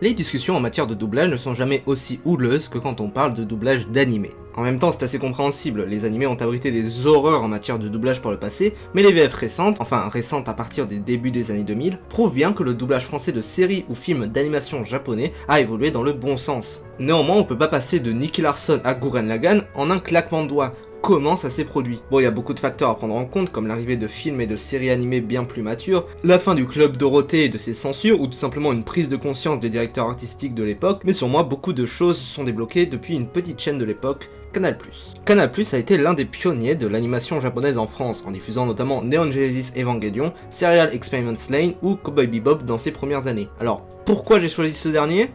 Les discussions en matière de doublage ne sont jamais aussi houleuses que quand on parle de doublage d'animé. En même temps, c'est assez compréhensible, les animés ont abrité des horreurs en matière de doublage par le passé, mais les VF récentes, enfin récentes à partir des débuts des années 2000, prouvent bien que le doublage français de séries ou films d'animation japonais a évolué dans le bon sens. Néanmoins, on peut pas passer de Nicky Larson à Gurren Lagann en un claquement de doigts. Comment ça s'est produit? Bon, il y a beaucoup de facteurs à prendre en compte, comme l'arrivée de films et de séries animées bien plus matures, la fin du Club Dorothée et de ses censures, ou tout simplement une prise de conscience des directeurs artistiques de l'époque, mais sur moi, beaucoup de choses se sont débloquées depuis une petite chaîne de l'époque, Canal+. Canal+ a été l'un des pionniers de l'animation japonaise en France, en diffusant notamment Neon Genesis Evangelion, Serial Experiment Lane ou Cowboy Bebop dans ses premières années. Alors, pourquoi j'ai choisi ce dernier?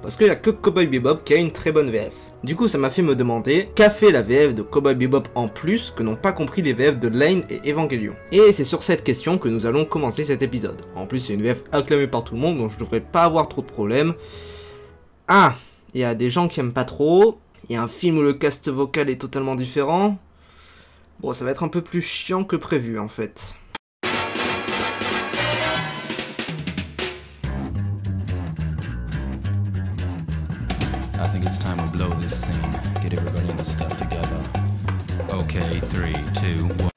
Parce qu'il n'y a que Cowboy Bebop qui a une très bonne VF. Du coup, ça m'a fait me demander qu'a fait la VF de Cowboy Bebop en plus que n'ont pas compris les VF de Lane et Evangelion. Et c'est sur cette question que nous allons commencer cet épisode. En plus, c'est une VF acclamée par tout le monde, donc je devrais pas avoir trop de problèmes. Ah, il y a des gens qui aiment pas trop. Il y a un film où le cast vocal est totalement différent. Bon, ça va être un peu plus chiant que prévu en fait. I think it's time we blow this scene. Get everybody in the stuff together. Okay, 3, 2, 1.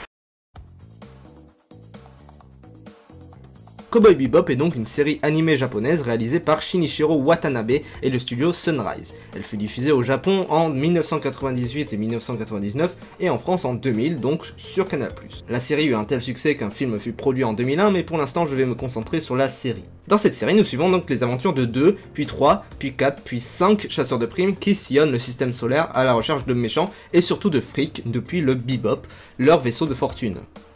Cowboy Bebop est donc une série animée japonaise réalisée par Shinichiro Watanabe et le studio Sunrise. Elle fut diffusée au Japon en 1998 et 1999 et en France en 2000, donc sur Canal+. La série eut un tel succès qu'un film fut produit en 2001, mais pour l'instant je vais me concentrer sur la série. Dans cette série, nous suivons donc les aventures de 2, puis 3, puis 4, puis 5 chasseurs de primes qui sillonnent le système solaire à la recherche de méchants et surtout de fric depuis le Bebop, leur vaisseau de fortune.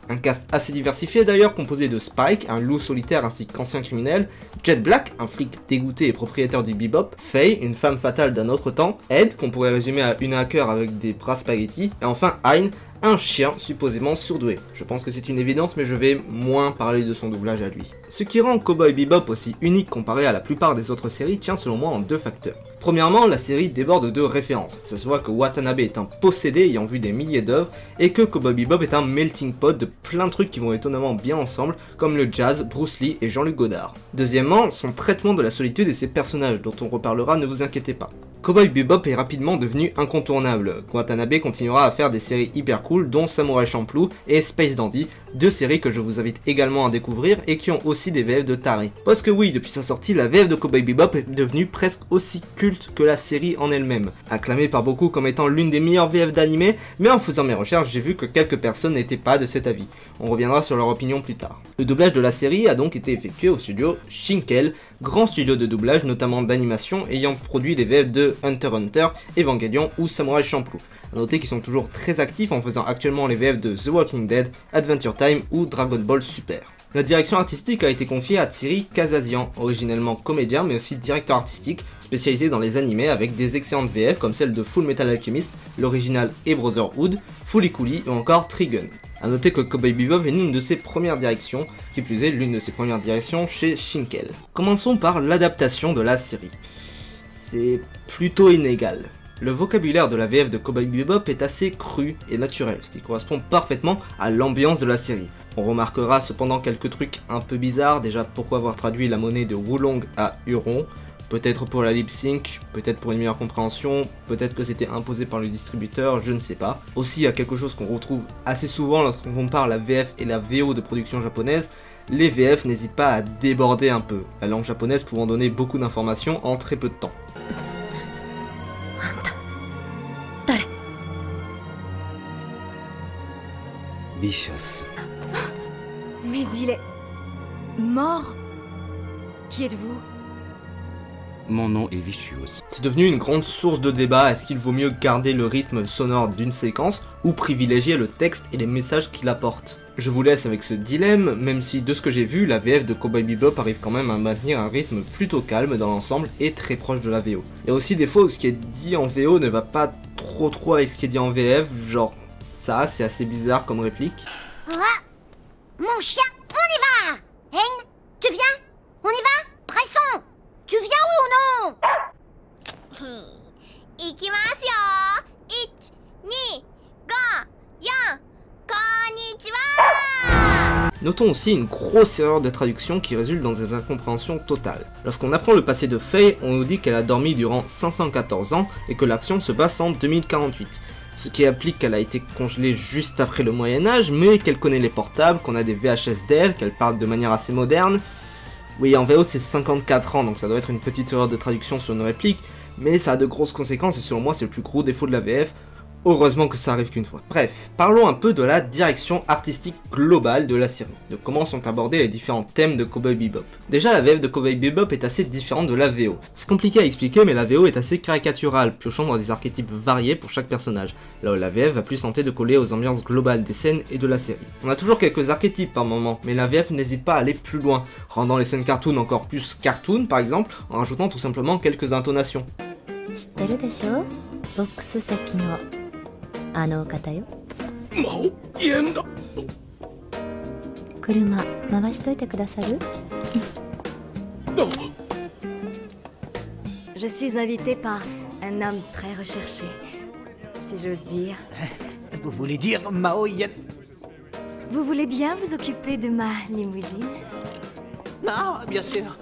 Un cast assez diversifié d'ailleurs, composé de Spike, un loup solitaire ainsi qu'ancien criminel, Jet Black, un flic dégoûté et propriétaire du Bebop, Faye, une femme fatale d'un autre temps, Ed, qu'on pourrait résumer à une hacker avec des bras spaghettis, et enfin Hein, un chien supposément surdoué. Je pense que c'est une évidence, mais je vais moins parler de son doublage à lui. Ce qui rend Cowboy Bebop aussi unique comparé à la plupart des autres séries tient selon moi en deux facteurs. Premièrement, la série déborde de références. Ça se voit que Watanabe est un possédé ayant vu des milliers d'œuvres et que Cowboy Bebop est un melting pot de plein de trucs qui vont étonnamment bien ensemble, comme le jazz, Bruce Lee et Jean-Luc Godard. Deuxièmement, son traitement de la solitude et ses personnages, dont on reparlera, ne vous inquiétez pas. Cowboy Bebop est rapidement devenu incontournable. Watanabe continuera à faire des séries hyper cool, dont Samurai Champloo et Space Dandy, deux séries que je vous invite également à découvrir et qui ont aussi des VF de taré. Parce que oui, depuis sa sortie, la VF de Cowboy Bebop est devenue presque aussi culte que la série en elle-même. Acclamée par beaucoup comme étant l'une des meilleures VF d'animé, mais en faisant mes recherches, j'ai vu que quelques personnes n'étaient pas de cet avis. On reviendra sur leur opinion plus tard. Le doublage de la série a donc été effectué au studio Shinkel, grand studio de doublage notamment d'animation ayant produit les VF de Hunter x Hunter, Evangelion ou Samurai Champloo. A noter qu'ils sont toujours très actifs en faisant actuellement les VF de The Walking Dead, Adventure Time ou Dragon Ball Super. La direction artistique a été confiée à Thierry Kazazian, originellement comédien mais aussi directeur artistique, spécialisé dans les animés avec des excellentes VF comme celle de Full Metal Alchemist, l'original et Brotherhood, Fooly Cooly ou encore Trigun. A noter que Cowboy Bebop est l'une de ses premières directions, qui plus est l'une de ses premières directions chez Shinkel. Commençons par l'adaptation de la série. C'est plutôt inégal. Le vocabulaire de la VF de Cowboy Bebop est assez cru et naturel, ce qui correspond parfaitement à l'ambiance de la série. On remarquera cependant quelques trucs un peu bizarres, déjà pourquoi avoir traduit la monnaie de Wulong à Huron, peut-être pour la lip sync, peut-être pour une meilleure compréhension, peut-être que c'était imposé par le distributeur, je ne sais pas. Aussi, il y a quelque chose qu'on retrouve assez souvent lorsqu'on compare la VF et la VO de production japonaise, les VF n'hésitent pas à déborder un peu, la langue japonaise pouvant donner beaucoup d'informations en très peu de temps. Vicious. Mais il est... mort? Qui êtes-vous? Mon nom est Vicious. C'est devenu une grande source de débat, est-ce qu'il vaut mieux garder le rythme sonore d'une séquence ou privilégier le texte et les messages qu'il apporte? Je vous laisse avec ce dilemme, même si de ce que j'ai vu, la VF de Cowboy Bebop arrive quand même à maintenir un rythme plutôt calme dans l'ensemble et très proche de la VO. Il y a aussi des fois où ce qui est dit en VO ne va pas trop avec ce qui est dit en VF, genre ça c'est assez bizarre comme réplique. Ah, mon chien, on y va! Hein, tu viens? On y va? Pressons! Tu viens ou non? Ikimasu yo! 1, 2, 5, 4, konnichiwa! Notons aussi une grosse erreur de traduction qui résulte dans des incompréhensions totales. Lorsqu'on apprend le passé de Faye, on nous dit qu'elle a dormi durant 514 ans et que l'action se passe en 2048. Ce qui implique qu'elle a été congelée juste après le Moyen-Âge, mais qu'elle connaît les portables, qu'on a des VHS d'elle, qu'elle parle de manière assez moderne. Oui, en VO c'est 54 ans, donc ça doit être une petite erreur de traduction sur une réplique, mais ça a de grosses conséquences et selon moi c'est le plus gros défaut de la VF. Heureusement que ça arrive qu'une fois. Bref, parlons un peu de la direction artistique globale de la série, de comment sont abordés les différents thèmes de Cowboy Bebop. Déjà, la VF de Cowboy Bebop est assez différente de la VO. C'est compliqué à expliquer, mais la VO est assez caricaturale, piochant dans des archétypes variés pour chaque personnage, là où la VF va plus tenter de coller aux ambiances globales des scènes et de la série. On a toujours quelques archétypes par moment, mais la VF n'hésite pas à aller plus loin, rendant les scènes cartoon encore plus cartoon par exemple, en rajoutant tout simplement quelques intonations. あの方よ。もう言えんだ。車回しといてくださる？Je suis invitée par un homme très recherché, si j'ose dire. Vous voulez dire Mao Yen? Vous voulez bien vous occuper de ma limousine? Ah, bien sûr.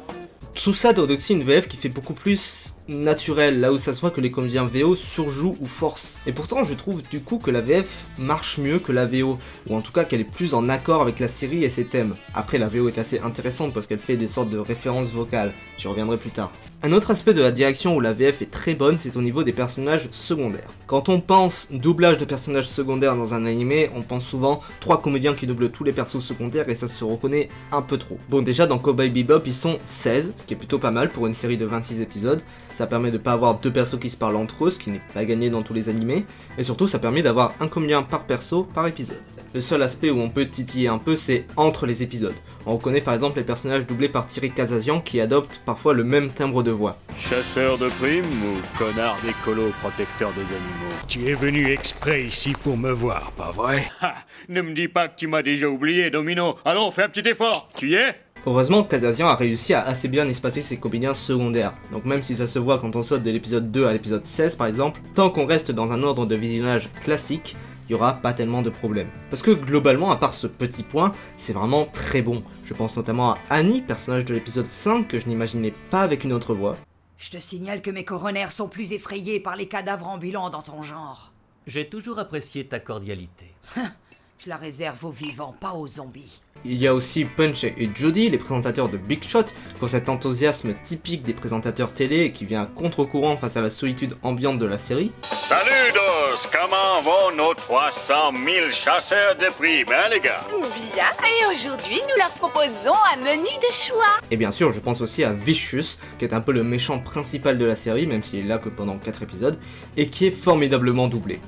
Tout ça donne aussi une VF qui fait beaucoup plus naturel, là où ça se voit que les comédiens VO surjouent ou forcent. Et pourtant je trouve du coup que la VF marche mieux que la VO, ou en tout cas qu'elle est plus en accord avec la série et ses thèmes. Après la VO est assez intéressante parce qu'elle fait des sortes de références vocales, j'y reviendrai plus tard. Un autre aspect de la direction où la VF est très bonne, c'est au niveau des personnages secondaires. Quand on pense doublage de personnages secondaires dans un animé, on pense souvent 3 comédiens qui doublent tous les persos secondaires et ça se reconnaît un peu trop. Bon déjà dans Cowboy Bebop ils sont 16, ce qui est plutôt pas mal pour une série de 26 épisodes. Ça permet de pas avoir 2 persos qui se parlent entre eux, ce qui n'est pas gagné dans tous les animés, et surtout ça permet d'avoir un comédien par perso par épisode. Le seul aspect où on peut titiller un peu, c'est entre les épisodes. On reconnaît par exemple les personnages doublés par Thierry Kazazian qui adoptent parfois le même timbre de voix. Chasseur de primes ou connard d'écolo protecteur des animaux? Tu es venu exprès ici pour me voir, pas vrai? Ha! Ne me dis pas que tu m'as déjà oublié, Domino. Allons, fais un petit effort. Tu y es? Heureusement, Kazazian a réussi à assez bien espacer ses comédiens secondaires, donc même si ça se voit quand on saute de l'épisode 2 à l'épisode 16 par exemple, tant qu'on reste dans un ordre de visionnage classique, il n'y aura pas tellement de problèmes. Parce que globalement, à part ce petit point, c'est vraiment très bon. Je pense notamment à Annie, personnage de l'épisode 5 que je n'imaginais pas avec une autre voix. Je te signale que mes coronaires sont plus effrayés par les cadavres ambulants dans ton genre. J'ai toujours apprécié ta cordialité. Je la réserve aux vivants, pas aux zombies. Il y a aussi Punch et Jody, les présentateurs de Big Shot, qui ont cet enthousiasme typique des présentateurs télé et qui vient à contre-courant face à la solitude ambiante de la série. Salut Dos, comment vont nos 300 000 chasseurs de primes, hein les gars? Bien, et aujourd'hui nous leur proposons un menu de choix. Et bien sûr, je pense aussi à Vicious, qui est un peu le méchant principal de la série, même s'il est là que pendant 4 épisodes, et qui est formidablement doublé.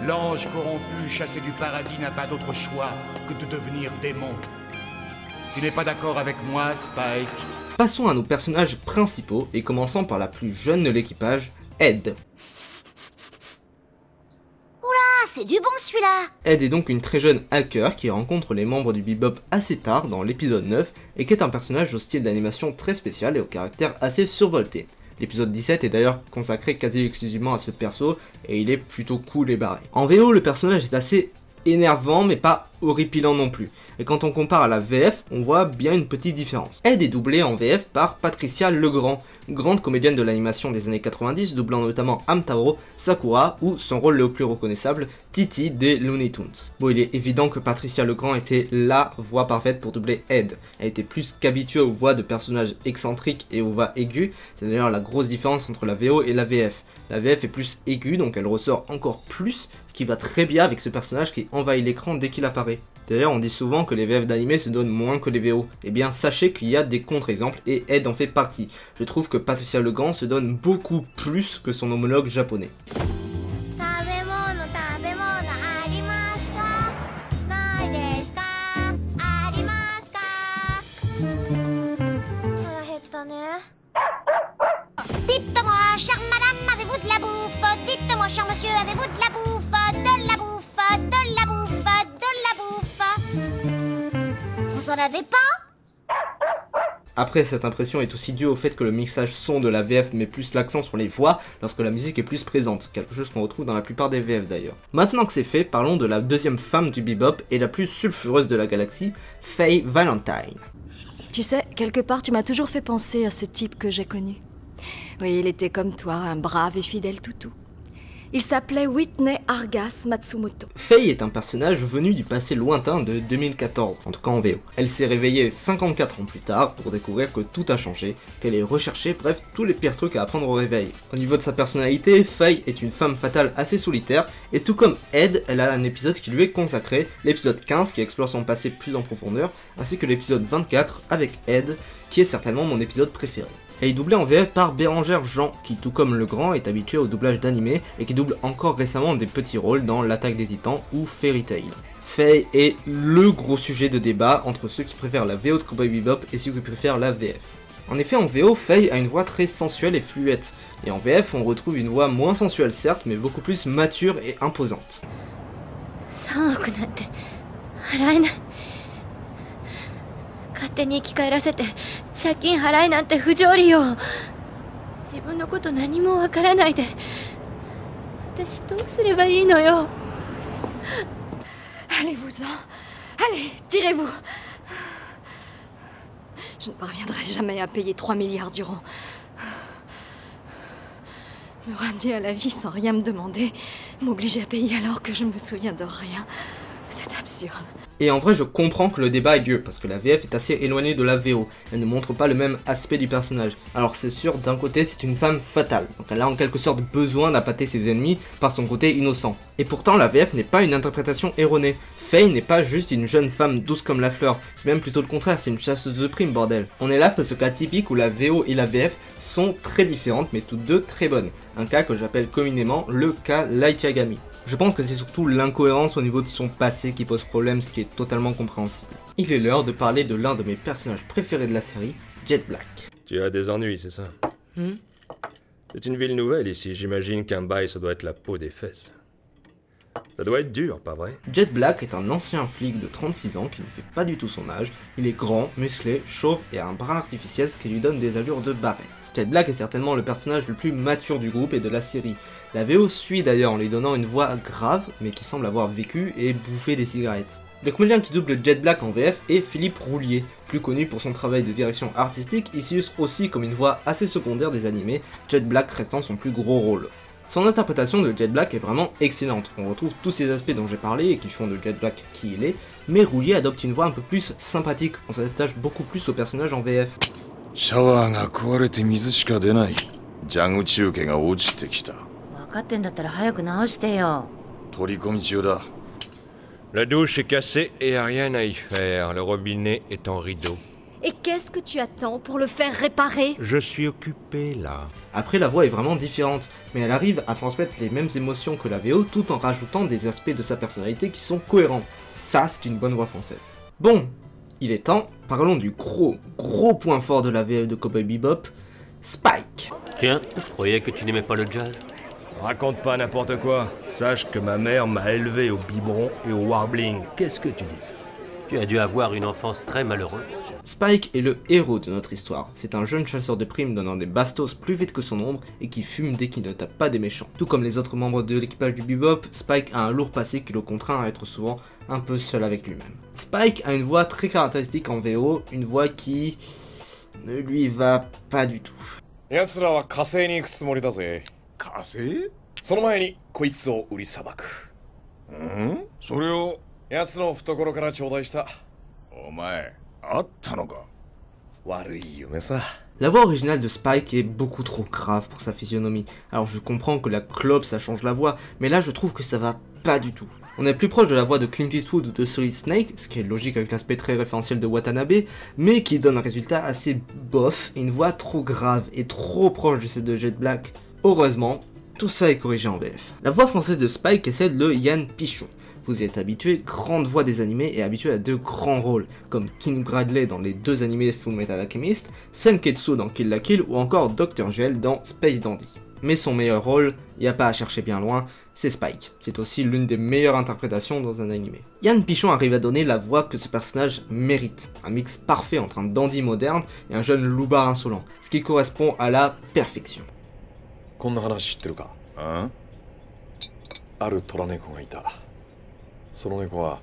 L'ange corrompu chassé du paradis n'a pas d'autre choix que de devenir démon. Tu n'es pas d'accord avec moi, Spike? Passons à nos personnages principaux, et commençons par la plus jeune de l'équipage, Ed. Oula, c'est du bon celui-là! Ed est donc une très jeune hacker qui rencontre les membres du Bebop assez tard, dans l'épisode 9, et qui est un personnage au style d'animation très spécial et au caractère assez survolté. L'épisode 17 est d'ailleurs consacré quasi exclusivement à ce perso, et il est plutôt cool et barré. En VO, le personnage est assez énervant, mais pas horripilant non plus. Et quand on compare à la VF, on voit bien une petite différence. Ed est doublée en VF par Patricia Legrand, grande comédienne de l'animation des années 90, doublant notamment Hamtaro, Sakura ou son rôle le plus reconnaissable, Titi des Looney Tunes. Bon, il est évident que Patricia Legrand était LA voix parfaite pour doubler Ed. Elle était plus qu'habituée aux voix de personnages excentriques et aux voix aiguës, c'est d'ailleurs la grosse différence entre la VO et la VF. La VF est plus aiguë, donc elle ressort encore plus, ce qui va très bien avec ce personnage qui envahit l'écran dès qu'il apparaît. D'ailleurs, on dit souvent que les VF d'animé se donnent moins que les VO. Eh bien, sachez qu'il y a des contre-exemples et Ed en fait partie. Je trouve que Patricia Legrand se donne beaucoup plus que son homologue japonais. Dites-moi, chère madame, avez-vous de la bouffe? Dites-moi, cher monsieur, avez-vous de la bouffe? De la bouffe, de la bouffe, de la bouffe. Vous en avez pas? Après, cette impression est aussi due au fait que le mixage son de la VF met plus l'accent sur les voix lorsque la musique est plus présente, quelque chose qu'on retrouve dans la plupart des VF d'ailleurs. Maintenant que c'est fait, parlons de la deuxième femme du bebop et la plus sulfureuse de la galaxie, Faye Valentine. Tu sais, quelque part, tu m'as toujours fait penser à ce type que j'ai connu. Oui, il était comme toi, un brave et fidèle toutou. Il s'appelait Whitney Argas Matsumoto. Faye est un personnage venu du passé lointain de 2014, en tout cas en VO. Elle s'est réveillée 54 ans plus tard pour découvrir que tout a changé, qu'elle est recherchée, bref, tous les pires trucs à apprendre au réveil. Au niveau de sa personnalité, Faye est une femme fatale assez solitaire, et tout comme Ed, elle a un épisode qui lui est consacré, l'épisode 15 qui explore son passé plus en profondeur, ainsi que l'épisode 24 avec Ed, qui est certainement mon épisode préféré. Elle est doublée en VF par Bérangère Jean, qui tout comme le grand est habitué au doublage d'animé et qui double encore récemment des petits rôles dans L'Attaque des Titans ou Fairy Tail. Faye est le gros sujet de débat entre ceux qui préfèrent la VO de Cowboy Bebop et ceux qui préfèrent la VF. En effet, en VO, Faye a une voix très sensuelle et fluette, et en VF on retrouve une voix moins sensuelle certes, mais beaucoup plus mature et imposante. Allez-vous-en. Allez, tirez-vous. Je ne parviendrai jamais à payer 3 milliards durant. Me ramener à la vie sans rien me demander, m'obliger à payer alors que je me souviens de rien. C'est absurde. Et en vrai, je comprends que le débat ait lieu, parce que la VF est assez éloignée de la VO, elle ne montre pas le même aspect du personnage. Alors c'est sûr, d'un côté c'est une femme fatale, donc elle a en quelque sorte besoin d'appâter ses ennemis par son côté innocent. Et pourtant la VF n'est pas une interprétation erronée. Faye n'est pas juste une jeune femme douce comme la fleur, c'est même plutôt le contraire, c'est une chasseuse de primes bordel. On est là pour ce cas typique où la VO et la VF sont très différentes mais toutes deux très bonnes. Un cas que j'appelle communément le cas Light Yagami. Je pense que c'est surtout l'incohérence au niveau de son passé qui pose problème, ce qui est totalement compréhensible. Il est l'heure de parler de l'un de mes personnages préférés de la série, Jet Black. Tu as des ennuis, c'est ça? C'est une ville nouvelle ici, j'imagine qu'un bail ça doit être la peau des fesses. Ça doit être dur, pas vrai? Jet Black est un ancien flic de 36 ans qui ne fait pas du tout son âge. Il est grand, musclé, chauve et a un bras artificiel, ce qui lui donne des allures de barrette. Jet Black est certainement le personnage le plus mature du groupe et de la série. La VO suit d'ailleurs en lui donnant une voix grave, mais qui semble avoir vécu et bouffé des cigarettes. Le comédien qui double Jet Black en VF est Philippe Roulier, plus connu pour son travail de direction artistique, il s'illustre aussi comme une voix assez secondaire des animés, Jet Black restant son plus gros rôle. Son interprétation de Jet Black est vraiment excellente, on retrouve tous ces aspects dont j'ai parlé et qui font de Jet Black qui il est, mais Roulier adopte une voix un peu plus sympathique, on s'attache beaucoup plus au personnage en VF. La douche est cassée et y a rien à y faire, le robinet est en rideau. Et qu'est-ce que tu attends pour le faire réparer? Je suis occupé là. Après, la voix est vraiment différente, mais elle arrive à transmettre les mêmes émotions que la VO tout en rajoutant des aspects de sa personnalité qui sont cohérents. Ça, c'est une bonne voix française. Bon, il est temps, parlons du gros point fort de la VF de Cowboy Bebop, Spike. Tiens, je croyais que tu n'aimais pas le jazz. Raconte pas n'importe quoi. Sache que ma mère m'a élevé au biberon et au warbling. Qu'est-ce que tu dis de ça? Tu as dû avoir une enfance très malheureuse. Spike est le héros de notre histoire. C'est un jeune chasseur de primes donnant des bastos plus vite que son ombre et qui fume dès qu'il ne tape pas des méchants. Tout comme les autres membres de l'équipage du Bebop, Spike a un lourd passé qui le contraint à être souvent un peu seul avec lui-même. Spike a une voix très caractéristique en VO, une voix qui ne lui va pas du tout. 火星？その前にこいつを売りさばく。それを奴の懐から頂戴した。お前、あったのか？悪い夢さ。 La voix originale de Spike est beaucoup trop grave pour sa physionomie. Alors je comprends que la clope ça change la voix, mais là je trouve que ça va pas du tout. On est plus proche de la voix de Clint Eastwood ou de Solid Snake, ce qui est logique avec l'aspect très référentiel de Watanabe, mais qui donne un résultat assez bof et une voix trop grave et trop proche de celle de Jet Black. Heureusement, tout ça est corrigé en VF. La voix française de Spike est celle de Yann Pichon. Vous y êtes habitué, grande voix des animés et habitué à de grands rôles, comme King Bradley dans les deux animés Fullmetal Alchemist, Senketsu dans Kill la Kill ou encore Dr. Gel dans Space Dandy. Mais son meilleur rôle, y a pas à chercher bien loin, c'est Spike. C'est aussi l'une des meilleures interprétations dans un animé. Yann Pichon arrive à donner la voix que ce personnage mérite, un mix parfait entre un dandy moderne et un jeune loupard insolent, ce qui correspond à la perfection. こんな話知ってるか？ある虎猫がいた。その猫は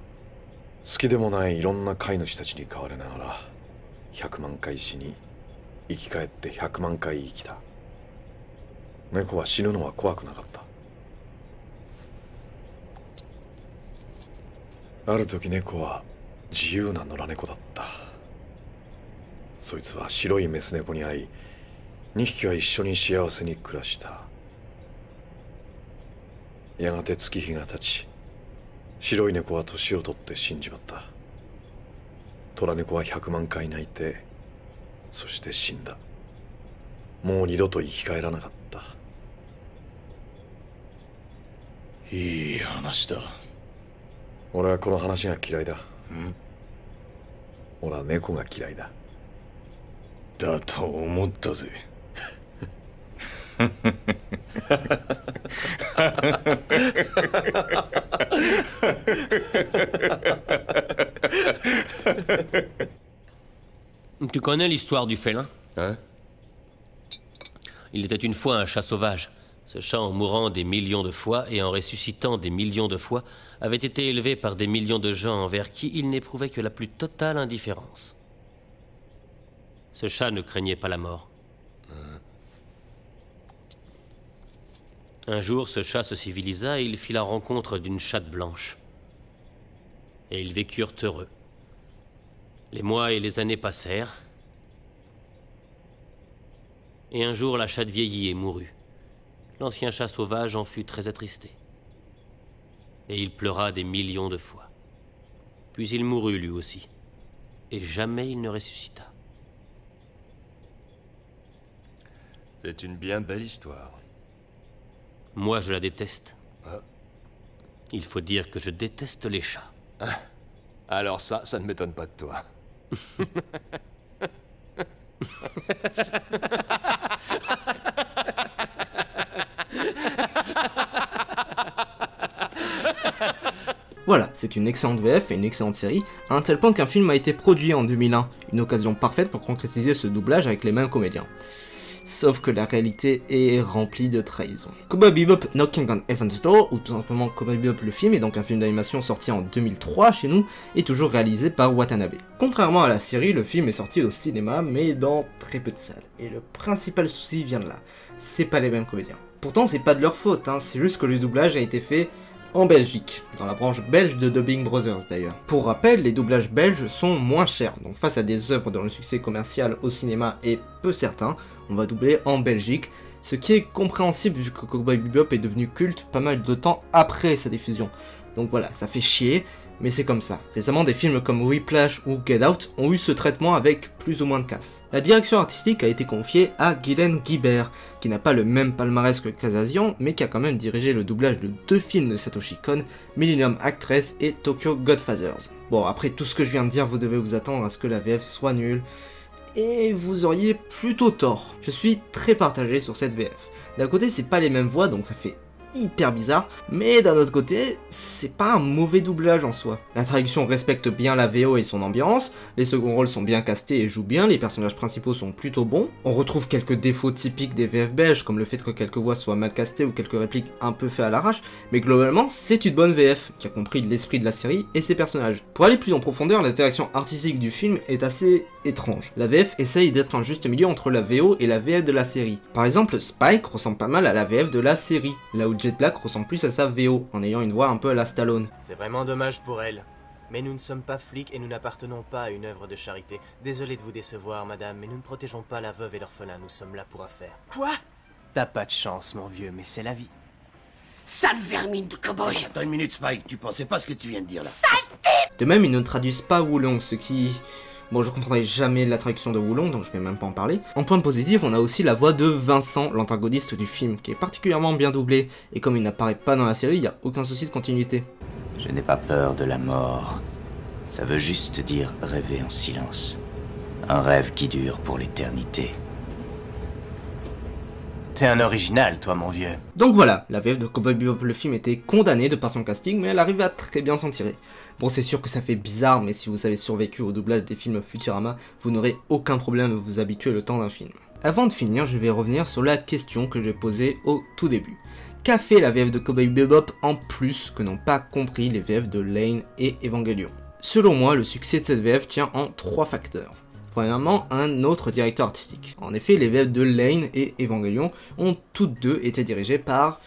好きでもないいろんな飼い主たちに飼われながら100万回死に生き返って100万回生きた。猫は死ぬのは怖くなかった。ある時猫は自由な野良猫だった。そいつは白いメス猫に会い、2匹は一緒に幸せに暮らした。やがて月日が経ち、白い猫は年を取って死んじまった。虎猫は100万回泣いて、そして死んだ。もう二度と生き返らなかった。いい話だ。俺はこの話が嫌いだ。俺は猫が嫌いだ。だと思ったぜ。Tu connais l'histoire du félin? Hein? Il était une fois un chat sauvage. Ce chat, en mourant des millions de fois et en ressuscitant des millions de fois, avait été élevé par des millions de gens envers qui il n'éprouvait que la plus totale indifférence. Ce chat ne craignait pas la mort. Un jour, ce chat se civilisa et il fit la rencontre d'une chatte blanche. Et ils vécurent heureux. Les mois et les années passèrent. Et un jour, la chatte vieillit et mourut. L'ancien chat sauvage en fut très attristé. Et il pleura des millions de fois. Puis il mourut lui aussi. Et jamais il ne ressuscita. C'est une bien belle histoire. Moi, je la déteste. Il faut dire que je déteste les chats. Alors ça ne m'étonne pas de toi. Voilà, c'est une excellente VF et une excellente série, à un tel point qu'un film a été produit en 2001, une occasion parfaite pour concrétiser ce doublage avec les mêmes comédiens. Sauf que la réalité est remplie de trahison. Cowboy Bebop Knocking on Heaven's Door, ou tout simplement Cowboy Bebop le film, est donc un film d'animation sorti en 2003 chez nous, et toujours réalisé par Watanabe. Contrairement à la série, le film est sorti au cinéma, mais dans très peu de salles. Et le principal souci vient de là, c'est pas les mêmes comédiens. Pourtant c'est pas de leur faute, c'est juste que le doublage a été fait en Belgique, dans la branche belge de Dubbing Brothers d'ailleurs. Pour rappel, les doublages belges sont moins chers, donc face à des œuvres dont le succès commercial au cinéma est peu certain, on va doubler en Belgique, ce qui est compréhensible vu que Cowboy Bebop est devenu culte pas mal de temps après sa diffusion. Donc voilà, ça fait chier, mais c'est comme ça. Récemment, des films comme Whiplash ou Get Out ont eu ce traitement avec plus ou moins de casse. La direction artistique a été confiée à Guylaine Guibert, qui n'a pas le même palmarès que Kazazian, mais qui a quand même dirigé le doublage de 2 films de Satoshi Kon, Millennium Actress et Tokyo Godfathers. Bon, après tout ce que je viens de dire, vous devez vous attendre à ce que la VF soit nulle, et vous auriez plutôt tort. Je suis très partagé sur cette VF. D'un côté, c'est pas les mêmes voix, donc ça fait hyper bizarre, mais d'un autre côté, c'est pas un mauvais doublage en soi. La traduction respecte bien la VO et son ambiance, les seconds rôles sont bien castés et jouent bien, les personnages principaux sont plutôt bons, on retrouve quelques défauts typiques des VF belges, comme le fait que quelques voix soient mal castées ou quelques répliques un peu faites à l'arrache, mais globalement, c'est une bonne VF, qui a compris l'esprit de la série et ses personnages. Pour aller plus en profondeur, la direction artistique du film est assez étrange. La VF essaye d'être un juste milieu entre la VO et la VF de la série. Par exemple, Spike ressemble pas mal à la VF de la série, là où Jet Black ressemble plus à sa VO, en ayant une voix un peu à la Stallone. C'est vraiment dommage pour elle. Mais nous ne sommes pas flics et nous n'appartenons pas à une œuvre de charité. Désolé de vous décevoir, madame, mais nous ne protégeons pas la veuve et l'orphelin, nous sommes là pour affaire. Quoi? T'as pas de chance, mon vieux, mais c'est la vie. Sale vermine de cowboy! Attends une minute, Spike, tu pensais pas ce que tu viens de dire là? Sale! De même, ils ne traduisent pas Wulong, ce qui... Bon, je comprendrai jamais la traduction de Wulong, donc je vais même pas en parler. En point positif, on a aussi la voix de Vincent, l'antagoniste du film, qui est particulièrement bien doublé, et comme il n'apparaît pas dans la série, il n'y a aucun souci de continuité. Je n'ai pas peur de la mort. Ça veut juste dire rêver en silence. Un rêve qui dure pour l'éternité. T'es un original, toi, mon vieux. Donc voilà, la VF de Cowboy Bebop le film était condamnée de par son casting, mais elle arrive à très bien s'en tirer. Bon, c'est sûr que ça fait bizarre, mais si vous avez survécu au doublage des films Futurama, vous n'aurez aucun problème à vous habituer le temps d'un film. Avant de finir, je vais revenir sur la question que j'ai posée au tout début. Qu'a fait la VF de Cowboy Bebop en plus que n'ont pas compris les VF de Lain et Evangelion? Selon moi, le succès de cette VF tient en 3 facteurs. Premièrement, un autre directeur artistique. En effet, les VF de Lain et Evangelion ont toutes deux été dirigées par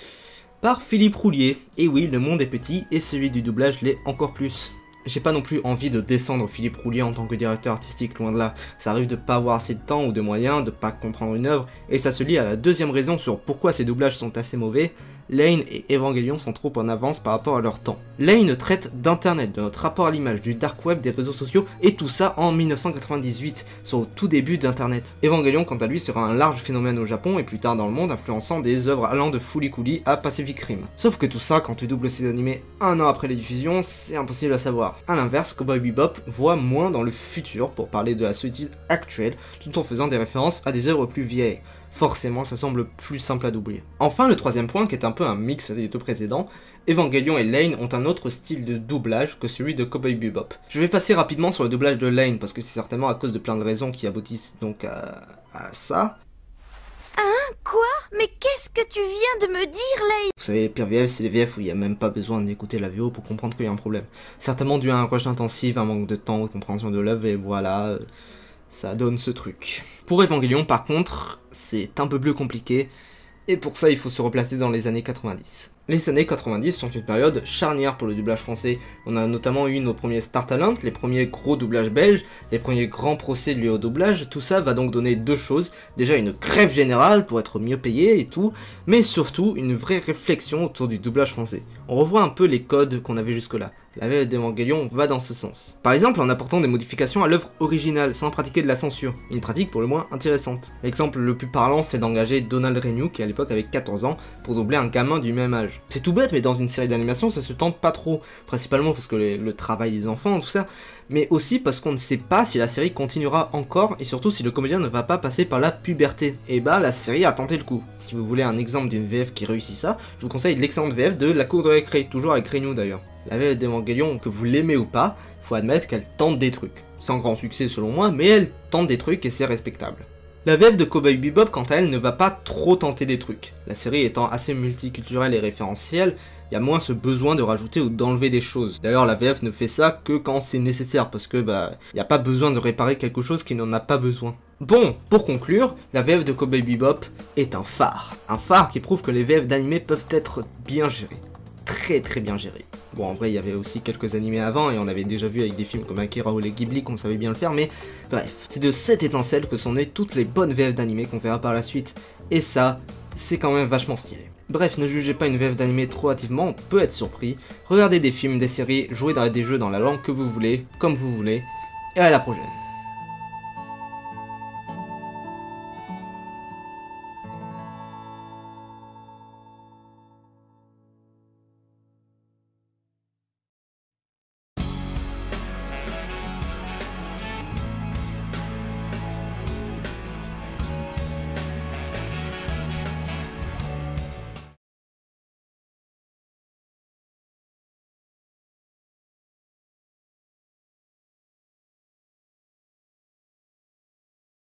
Philippe Roulier. Et oui, le monde est petit et celui du doublage l'est encore plus. J'ai pas non plus envie de descendre Philippe Roulier en tant que directeur artistique, loin de là. Ça arrive de pas avoir assez de temps ou de moyens, de pas comprendre une œuvre, et ça se lie à la deuxième raison sur pourquoi ces doublages sont assez mauvais. Lain et Evangelion sont trop en avance par rapport à leur temps. Lain traite d'internet, de notre rapport à l'image, du dark web, des réseaux sociaux, et tout ça en 1998, soit au tout début d'internet. Evangelion quant à lui sera un large phénomène au Japon et plus tard dans le monde, influençant des œuvres allant de Fooly Cooly à Pacific Rim. Sauf que tout ça, quand tu doubles ces animés un an après les diffusions, c'est impossible à savoir. A l'inverse, Cowboy Bebop voit moins dans le futur pour parler de la solitude actuelle, tout en faisant des références à des œuvres plus vieilles. Forcément, ça semble plus simple à doubler. Enfin, le troisième point, qui est un peu un mix des deux précédents, Evangelion et Lain ont un autre style de doublage que celui de Cowboy Bebop. Je vais passer rapidement sur le doublage de Lain, parce que c'est certainement à cause de plein de raisons qui aboutissent donc à ça. Hein? Quoi? Mais qu'est-ce que tu viens de me dire, Lain? Vous savez, les pires VF, c'est les VF où il n'y a même pas besoin d'écouter la VO pour comprendre qu'il y a un problème. Certainement dû à un rush intensif, un manque de temps de compréhension de l'œuvre, et voilà... ça donne ce truc. Pour Evangelion, par contre, c'est un peu plus compliqué, et pour ça il faut se replacer dans les années 90. Les années 90 sont une période charnière pour le doublage français. On a notamment eu nos premiers Star Talent, les premiers gros doublages belges, les premiers grands procès liés au doublage. Tout ça va donc donner deux choses. Déjà une grève générale pour être mieux payé et tout, mais surtout une vraie réflexion autour du doublage français. On revoit un peu les codes qu'on avait jusque-là. La VF d'Evangelion va dans ce sens. Par exemple en apportant des modifications à l'œuvre originale sans pratiquer de la censure, une pratique pour le moins intéressante. L'exemple le plus parlant c'est d'engager Donald Renew qui à l'époque avait 14 ans pour doubler un gamin du même âge. C'est tout bête mais dans une série d'animation ça se tente pas trop, principalement parce que le travail des enfants tout ça, mais aussi parce qu'on ne sait pas si la série continuera encore et surtout si le comédien ne va pas passer par la puberté. Et bah la série a tenté le coup. Si vous voulez un exemple d'une VF qui réussit ça, je vous conseille l'excellente VF de La Cour de récré, toujours avec Renew d'ailleurs. La VF d'Evangelion, que vous l'aimez ou pas, faut admettre qu'elle tente des trucs. Sans grand succès selon moi, mais elle tente des trucs et c'est respectable. La VF de Cowboy Bebop, quant à elle, ne va pas trop tenter des trucs. La série étant assez multiculturelle et référentielle, il y a moins ce besoin de rajouter ou d'enlever des choses. D'ailleurs, la VF ne fait ça que quand c'est nécessaire, parce que il n'y a pas besoin de réparer quelque chose qui n'en a pas besoin. Bon, pour conclure, la VF de Cowboy Bebop est un phare. Un phare qui prouve que les VF d'animés peuvent être bien gérés. Très très bien gérés. Bon, en vrai, il y avait aussi quelques animés avant, et on avait déjà vu avec des films comme Akira ou les Ghibli qu'on savait bien le faire, mais bref. C'est de cette étincelle que sont nées toutes les bonnes VF d'animés qu'on verra par la suite. Et ça, c'est quand même vachement stylé. Bref, ne jugez pas une VF d'animé trop hâtivement, on peut être surpris. Regardez des films, des séries, jouez dans des jeux dans la langue que vous voulez, comme vous voulez, et à la prochaine.